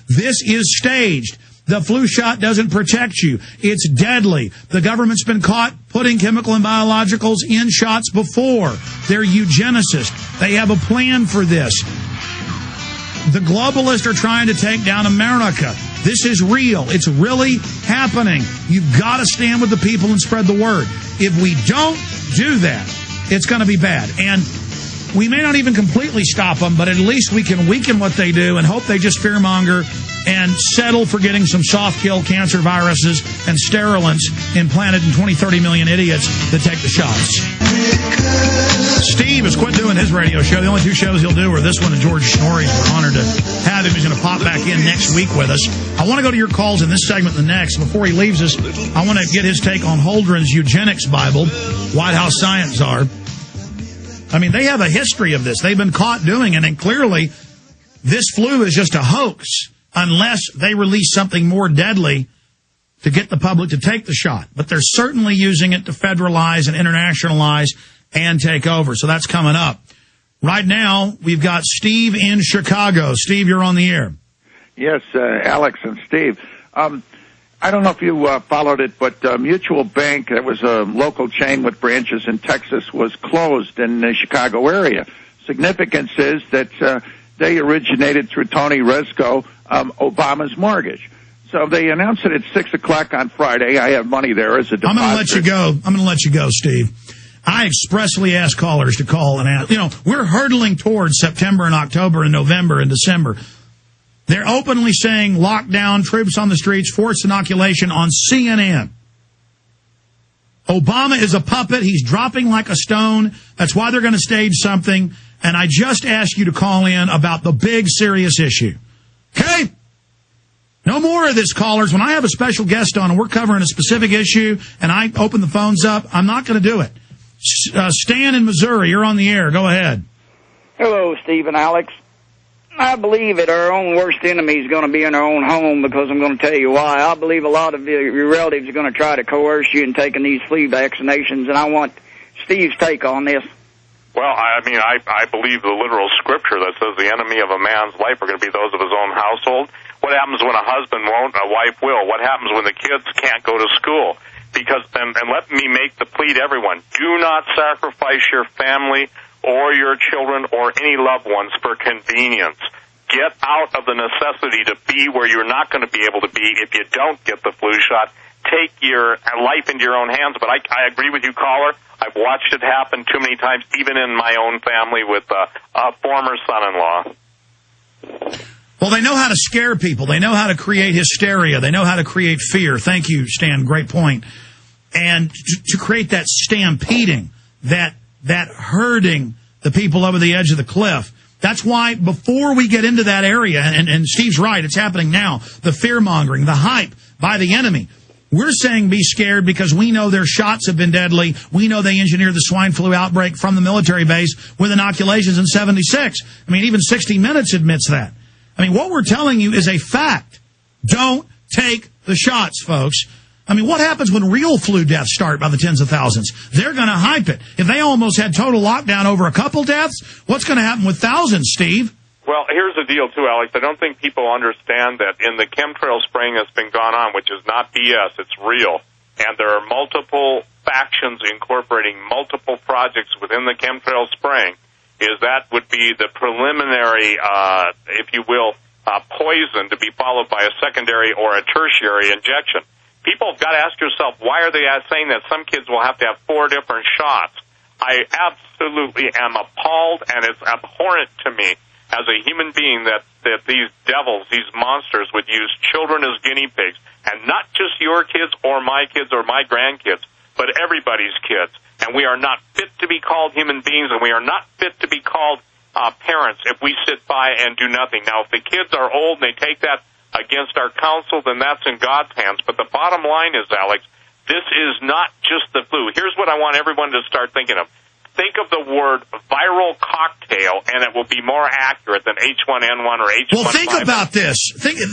This is staged. The flu shot doesn't protect you. It's deadly. The government's been caught putting chemical and biologicals in shots before. They're eugenicists. They have a plan for this. The globalists are trying to take down America. This is real. It's really happening. You've got to stand with the people and spread the word. If we don't do that, it's going to be bad. And we may not even completely stop them, but at least we can weaken what they do and hope they just fearmonger and settle for getting some soft-kill cancer viruses and sterilants implanted in 20, 30 million idiots that take the shots. Steve has quit doing his radio show. The only two shows he'll do are this one and George Schnorri's. We're honored to have him. He's going to pop back in next week with us. I want to go to your calls in this segment and the next. Before he leaves us, I want to get his take on Holdren's Eugenics Bible, White House Science Czar. I mean, they have a history of this. They've been caught doing it, and clearly this flu is just a hoax unless they release something more deadly to get the public to take the shot. But they're certainly using it to federalize and internationalize and take over. So that's coming up. Right now, we've got Steve in Chicago. Steve, you're on the air. Yes, Alex and Steve. I don't know if you followed it, but Mutual Bank, that was a local chain with branches in Texas, was closed in the Chicago area. Significance is that they originated through Tony Rezko, Obama's mortgage. So they announced it at 6 o'clock on Friday. I have money there as a deposit. I'm going to let you go, Steve. I expressly asked callers to call and ask. You know, we're hurtling towards September and October and November and December. They're openly saying lockdown, troops on the streets, forced inoculation on CNN. Obama is a puppet. He's dropping like a stone. That's why they're going to stage something. And I just asked you to call in about the big, serious issue. Okay? No more of this, callers. When I have a special guest on and we're covering a specific issue and I open the phones up, I'm not going to do it. Stan in Missouri, you're on the air. Go ahead. Hello, Steve and Alex. I believe that our own worst enemy is going to be in our own home, because I'm going to tell you why. I believe a lot of your relatives are going to try to coerce you in taking these flu vaccinations, and I want Steve's take on this. Well, I mean, I believe the literal scripture that says the enemy of a man's life are going to be those of his own household. What happens when a husband won't, a wife will? What happens when the kids can't go to school? Because, and let me make the plea to everyone, do not sacrifice your family or your children or any loved ones for convenience. Get out of the necessity to be where you're not going to be able to be if you don't get the flu shot. Take your life into your own hands. But I agree with you, caller. I've watched it happen too many times, even in my own family with a former son-in-law. Well, they know how to scare people. They know how to create hysteria. They know how to create fear. Thank you, Stan. Great point. And to create that stampeding, that herding the people over the edge of the cliff. That's why before we get into that area, and Steve's right, it's happening now, the fear-mongering, the hype by the enemy. We're saying be scared because we know their shots have been deadly. We know they engineered the swine flu outbreak from the military base with inoculations in 76. I mean, even 60 Minutes admits that. I mean, what we're telling you is a fact. Don't take the shots, folks. I mean, what happens when real flu deaths start by the tens of thousands? They're going to hype it. If they almost had total lockdown over a couple deaths, what's going to happen with thousands, Steve? Well, here's the deal, too, Alex. I don't think people understand that in the chemtrail spraying that's been gone on, which is not BS, it's real, and there are multiple factions incorporating multiple projects within the chemtrail spraying, is that would be the preliminary, if you will, poison to be followed by a secondary or a tertiary injection. People have got to ask yourself, why are they saying that some kids will have to have 4 different shots? I absolutely am appalled, and it's abhorrent to me as a human being that these devils, these monsters, would use children as guinea pigs, and not just your kids or my grandkids, but everybody's kids. And we are not fit to be called human beings, and we are not fit to be called parents if we sit by and do nothing. Now, if the kids are old and they take that against our counsel, then that's in God's hands. But the bottom line is, Alex, this is not just the flu. Here's what I want everyone to start thinking of. think of the word viral cocktail, and it will be more accurate than H1N1 or H1N5. Well, think about this.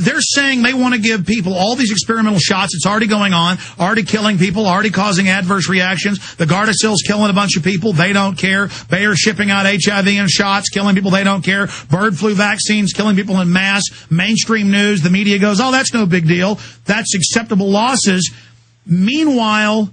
They're saying they want to give people all these experimental shots. It's already going on, already killing people, already causing adverse reactions. The Gardasil's killing a bunch of people. They don't care. Bayer's shipping out HIV in shots, killing people. They don't care. Bird flu vaccines, killing people in mass. Mainstream news, the media goes, oh, that's no big deal. That's acceptable losses. Meanwhile,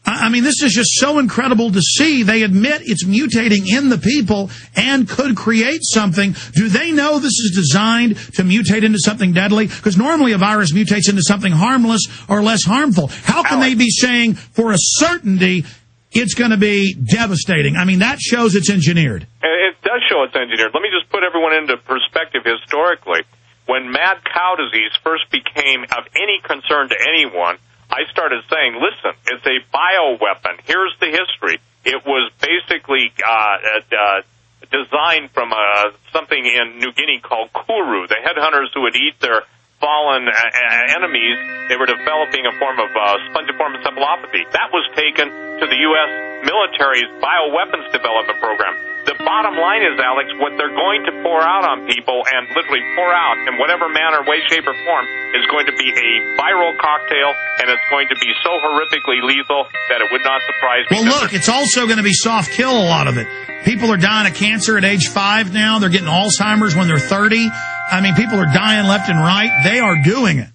I mean, this is just so incredible to see. They admit it's mutating in the people and could create something. Do they know this is designed to mutate into something deadly? Because normally a virus mutates into something harmless or less harmful. How can they be saying for a certainty it's going to be devastating? I mean, that shows it's engineered. It does show it's engineered. Let me just put everyone into perspective historically. When mad cow disease first became of any concern to anyone, I started saying, listen, it's a bioweapon. Here's the history. It was basically designed from something in New Guinea called kuru. The headhunters who would eat their fallen enemies, they were developing a form of spongiform encephalopathy. That was taken to the U.S. military's bioweapons development program. The bottom line is, Alex, what they're going to pour out on people, and literally pour out in whatever manner, way, shape, or form, is going to be a viral cocktail, and it's going to be so horrifically lethal that it would not surprise me. Well, look, it's also going to be soft kill, a lot of it. People are dying of cancer at age 5 now. They're getting Alzheimer's when they're 30. I mean, people are dying left and right. They are doing it.